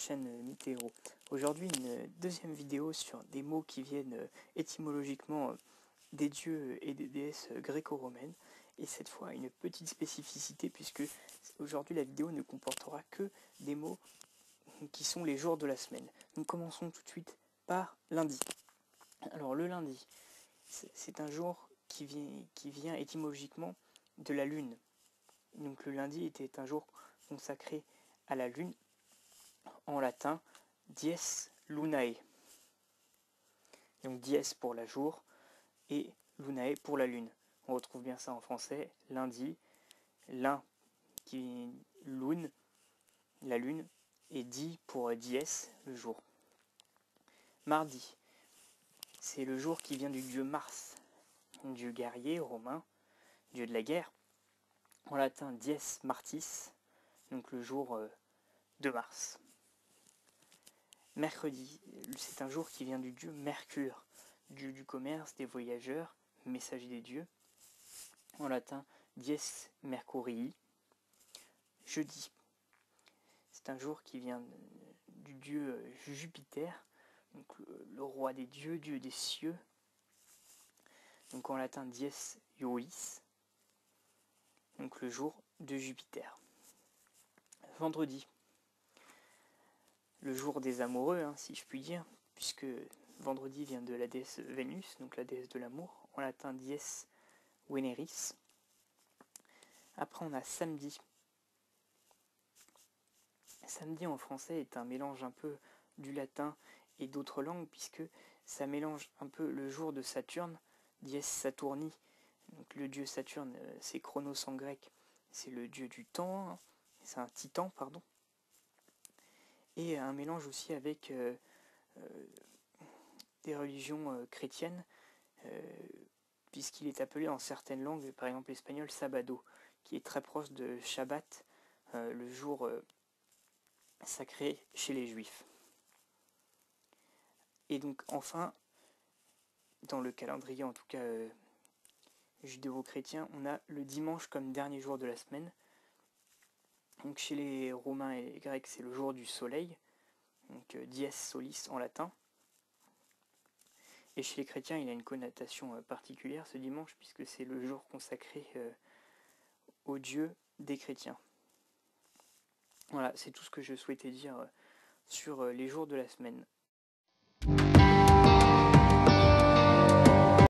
chaîne Météo. Aujourd'hui une deuxième vidéo sur des mots qui viennent étymologiquement des dieux et des déesses gréco-romaines. Et cette fois une petite spécificité puisque aujourd'hui la vidéo ne comportera que des mots qui sont les jours de la semaine. Nous commençons tout de suite par lundi. Alors le lundi, c'est un jour qui vient étymologiquement de la lune. Donc le lundi était un jour consacré à la lune, en latin dies lunae. Donc dies pour la jour et lunae pour la lune. On retrouve bien ça en français, lundi, lun qui lune, la lune, et di pour dies, le jour. Mardi, c'est le jour qui vient du dieu Mars, dieu guerrier romain, dieu de la guerre. En latin dies Martis, donc le jour de Mars. Mercredi, c'est un jour qui vient du dieu Mercure, dieu du commerce, des voyageurs, messager des dieux. En latin, dies Mercurii. Jeudi, c'est un jour qui vient du dieu Jupiter, donc le roi des dieux, dieu des cieux. Donc en latin, dies Iois, donc le jour de Jupiter. Vendredi, le jour des amoureux, si je puis dire, puisque vendredi vient de la déesse Vénus, donc la déesse de l'amour, en latin dies Veneris. Après on a samedi. Samedi en français est un mélange un peu du latin et d'autres langues, puisque ça mélange un peu le jour de Saturne, dies Saturni, donc le dieu Saturne, c'est Chronos en grec, c'est le dieu du temps, c'est un titan, pardon, et un mélange aussi avec des religions chrétiennes, puisqu'il est appelé en certaines langues, par exemple l'espagnol sabado, qui est très proche de Shabbat, le jour sacré chez les juifs. Et donc enfin, dans le calendrier en tout cas judéo-chrétien, on a le dimanche comme dernier jour de la semaine. Donc chez les Romains et les Grecs, c'est le jour du soleil, donc dies solis en latin. Et chez les chrétiens, il a une connotation particulière ce dimanche, puisque c'est le jour consacré au Dieu des chrétiens. Voilà, c'est tout ce que je souhaitais dire sur les jours de la semaine.